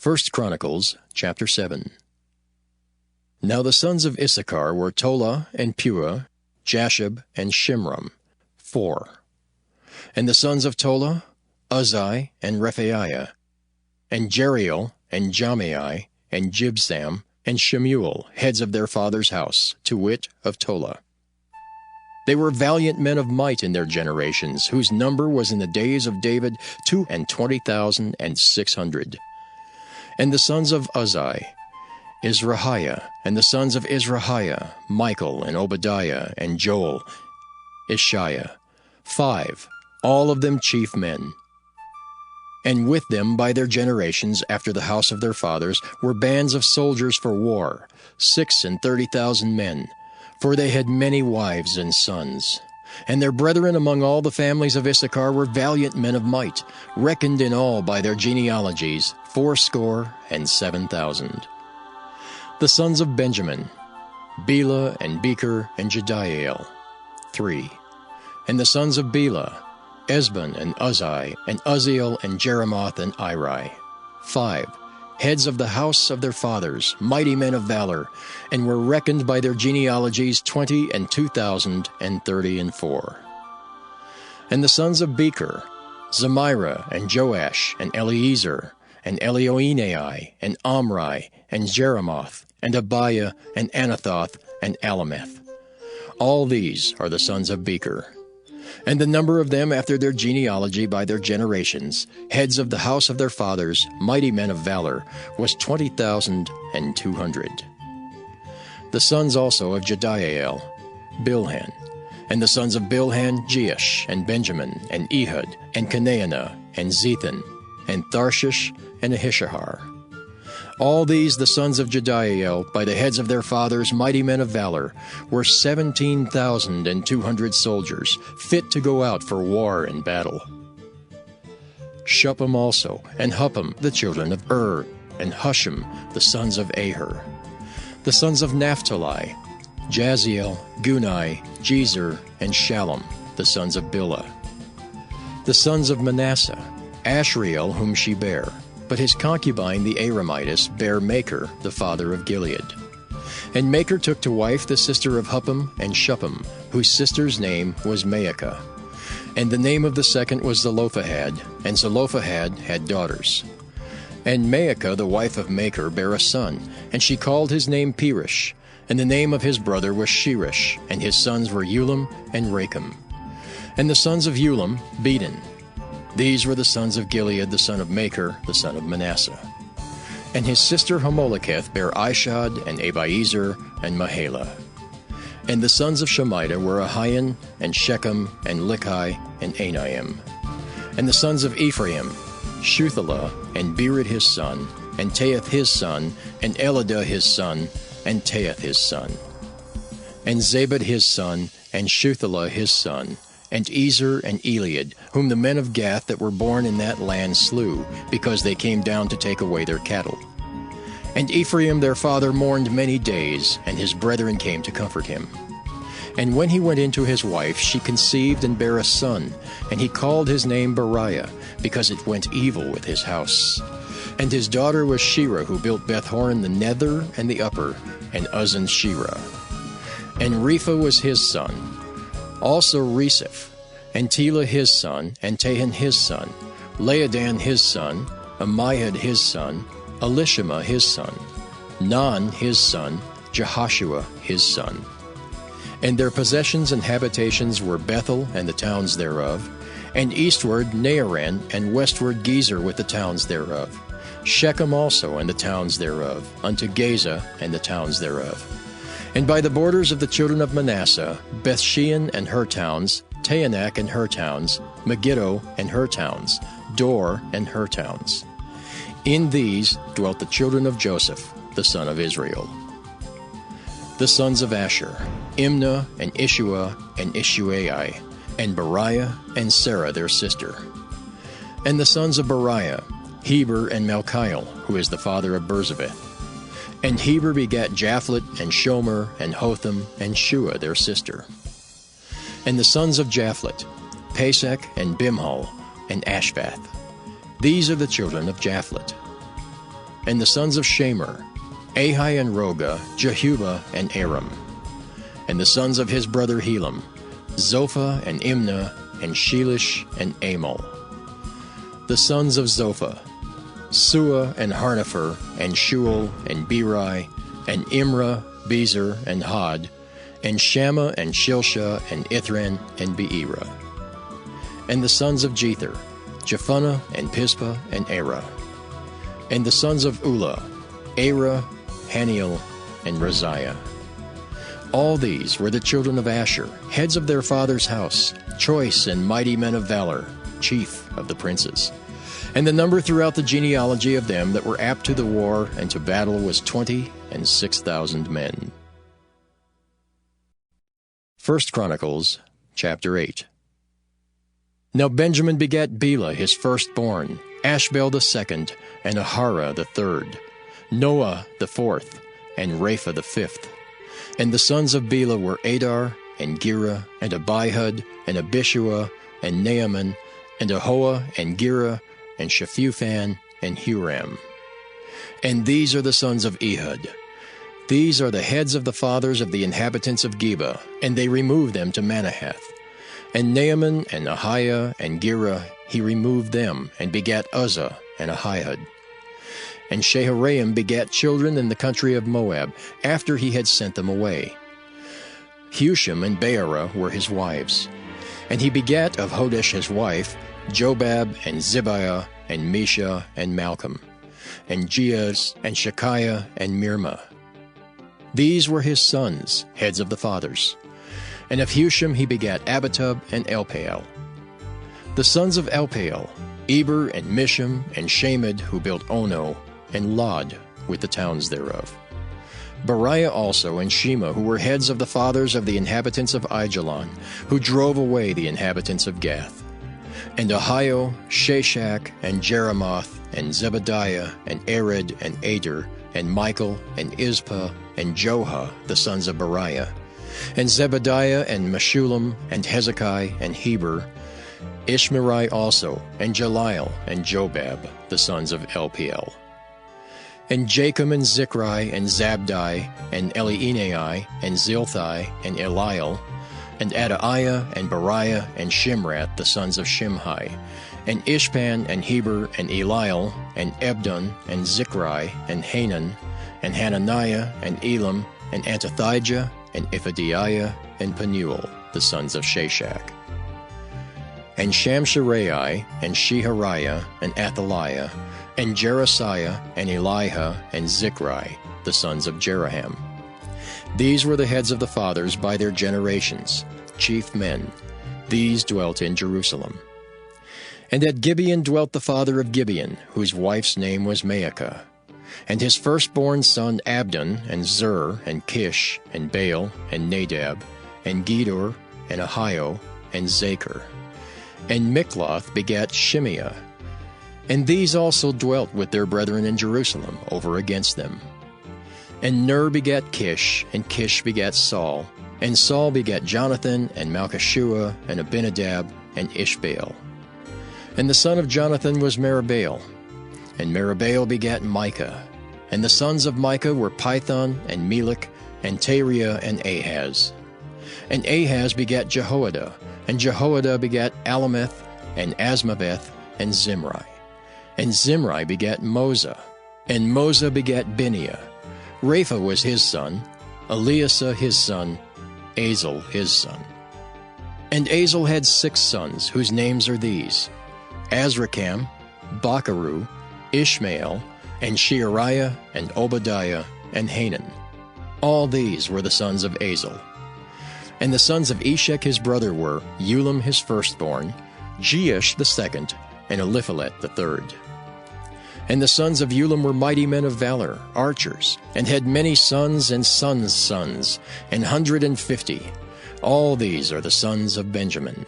1 Chronicles chapter 7. Now the sons of Issachar were Tola and Puah, Jashub and Shimram, 4. And the sons of Tola, Uzzi and Rephaiah, and Jeriel and Jamiah and Jibsam and Shemuel, heads of their father's house, to wit, of Tola. They were valiant men of might in their generations, whose number was in the days of David 22,600. And the sons of Uzzi, Izrahiah, and the sons of Izrahiah, Michael and Obadiah and Joel, Ishiah, 5, all of them chief men. And with them by their generations after the house of their fathers were bands of soldiers for war, 36,000 men, for they had many wives and sons. And their brethren among all the families of Issachar were valiant men of might, reckoned in all by their genealogies 7,000. The sons of Benjamin, Bela and Becher and Jediael, 3. And the sons of Bela, Esbon and Uzzi, and Uzziel and Jeremoth and Iri, 5. Heads of the house of their fathers, mighty men of valor, and were reckoned by their genealogies 20,234. And the sons of Becher, Zemira and Joash and Eliezer, and Elioenai, and Omri, and Jeremoth, and Abiah, and Anathoth, and Alameth. All these are the sons of Becher. And the number of them after their genealogy by their generations, heads of the house of their fathers, mighty men of valor, was 20,200. The sons also of Jediael, Bilhan. And the sons of Bilhan, Jeish, and Benjamin, and Ehud, and Canaanah, and Zethan, and Tharshish, and Ahishahar. All these the sons of Jediael, by the heads of their fathers, mighty men of valor, were 17,200 soldiers, fit to go out for war and battle. Shuppim also, and Huppim, the children of and Hushim, the sons of Aher. The sons of Naphtali, Jaziel, Gunai, Jezer, and Shallum, the sons of Bilhah. The sons of Manasseh, Ashriel, whom she bare, but his concubine the Aramitess bare Machir, the father of Gilead. And Machir took to wife the sister of Huppim and Shuppim, whose sister's name was Maacah. And the name of the second was Zelophehad, and Zelophehad had daughters. And Maacah the wife of Machir bare a son, and she called his name Perish, and the name of his brother was Sheresh, and his sons were Ulam and Rakem. And the sons of Ulam, Bedan. These were the sons of Gilead, the son of Machir, the son of Manasseh. And his sister Hamoleketh bare Ishad, and Abiezer, and Mahalah. And the sons of Shemida were Ahian, and Shechem, and Likhi, and Anaim. And the sons of Ephraim, Shuthelah, and Bered his son, and Tahath his son, and Eladah his son, and Tahath his son. And Zabad his son, and Shuthelah his son, and Ezer and Eliad, whom the men of Gath that were born in that land slew, because they came down to take away their cattle. And Ephraim their father mourned many days, and his brethren came to comfort him. And when he went in to his wife, she conceived and bare a son, and he called his name Beriah, because it went evil with his house. And his daughter was Shira, who built Beth-horon the nether and the upper, and Uzzan Shira. And Repha was his son, also Reseph, and Tela his son, and Tahan his son, Laadan his son, Amihud his son, Elishama his son, Nan his son, Jehoshua his son. And their possessions and habitations were Bethel and the towns thereof, and eastward Naaran, and westward Gezer with the towns thereof, Shechem also and the towns thereof, unto Gaza and the towns thereof. And by the borders of the children of Manasseh, Bethshean and her towns, Taanach and her towns, Megiddo and her towns, Dor and her towns. In these dwelt the children of Joseph, the son of Israel. The sons of Asher, Imnah and Ishua and Ishuai, and Beriah and Sarah their sister. And the sons of Beriah, Heber and Malchiel, who is the father of Berzabeth. And Heber begat Japhlet, and Shomer, and Hotham, and Shua their sister. And the sons of Japhlet, Pesach, and Bimhal, and Ashvath. These are the children of Japhlet. And the sons of Shamer, Ahi and Roga, Jehubah and Aram. And the sons of his brother Helam, Zophah and Imnah, and Shelish and Amal. The sons of Zophah, Suah and Harnepher, and Shual and Beri, and Imrah, Bezer, and Had, and Shammah and Shilshah, and Ithran, and Beerah. And the sons of Jether, Jephunneh, and Pispa, and Arah. And the sons of Ulah, Arah, Haniel, and Raziah. All these were the children of Asher, heads of their father's house, choice and mighty men of valor, chief of the princes. And the number throughout the genealogy of them that were apt to the war and to battle was 26,000 men. 1 Chronicles, chapter 8. Now Benjamin begat Bela his firstborn, Ashbel the second, and Ahara the third, Noah the fourth, and Rapha the fifth. And the sons of Bela were Adar, and Gera, and Abihud, and Abishua, and Naaman, and Ahoah, and Gera, and Shephuphan, and Huram. And these are the sons of Ehud. These are the heads of the fathers of the inhabitants of Geba, and they removed them to Manahath. And Naaman, and Ahiah, and Gera, he removed them, and begat Uzzah, and Ahihud. And Shaharaim begat children in the country of Moab, after he had sent them away. Husham and Beerah were his wives. And he begat of Hodesh his wife, Jobab, and Zibiah, and Mesha, and Malcolm, and Jeaz, and Shekiah, and Mirmah. These were his sons, heads of the fathers. And of Husham he begat Abitub and Elpaal. The sons of Elpaal, Eber, and Misham, and Shamed, who built Ono, and Lod, with the towns thereof. Beriah also and Shema, who were heads of the fathers of the inhabitants of Aijalon, who drove away the inhabitants of Gath. And Ahio, Shashak, and Jeremoth, and Zebadiah, and Ared, and Ader, and Michael, and Izpah, and Joha, the sons of Beriah, and Zebadiah, and Meshullam, and Hezekiah, and Heber, Ishmerai also, and Jeliel, and Jobab, the sons of Elpaal. And Jachim, and Zichri, and Zabdi, and Elienai, and Zilthai, and Eliel, and Adaiah, and Beriah, and Shimrath, the sons of Shimhi, and Ishpan, and Heber, and Eliel, and Ebdon, and Zichri, and Hanan, and Hananiah, and Elam, and Antothijah, and Iphadiah, and Penuel, the sons of Shashak. And Shamsherai, and Shehariah, and Athaliah, and Jerasiah, and Eliha, and Zichri, the sons of Jeraham. These were the heads of the fathers by their generations, chief men. These dwelt in Jerusalem. And at Gibeon dwelt the father of Gibeon, whose wife's name was Maacah. And his firstborn son Abdon, and Zur, and Kish, and Baal, and Nadab, and Gedor, and Ahio, and Zachar. And Mikloth begat Shimeah. And these also dwelt with their brethren in Jerusalem, over against them. And Ner begat Kish, and Kish begat Saul, and Saul begat Jonathan, and Malchishua, and Abinadab, and Ishbaal. And the son of Jonathan was Meribaal, and Meribaal begat Micah. And the sons of Micah were Python, and Melech, and Tariah, and Ahaz. And Ahaz begat Jehoiada, and Jehoiada begat Alameth, and Asmaveth, and Zimri. And Zimri begat Moza, and Moza begat Biniah. Rapha was his son, Eleasah his son, Azel his son. And Azel had 6 sons, whose names are these: Azrikam, Bacharu, Ishmael, and Sheariah, and Obadiah, and Hanan. All these were the sons of Azel. And the sons of Eshek his brother were Ulam his firstborn, Jeush the second, and Eliphalet the third. And the sons of Ulam were mighty men of valor, archers, and had many sons and sons' sons, 150. All these are the sons of Benjamin.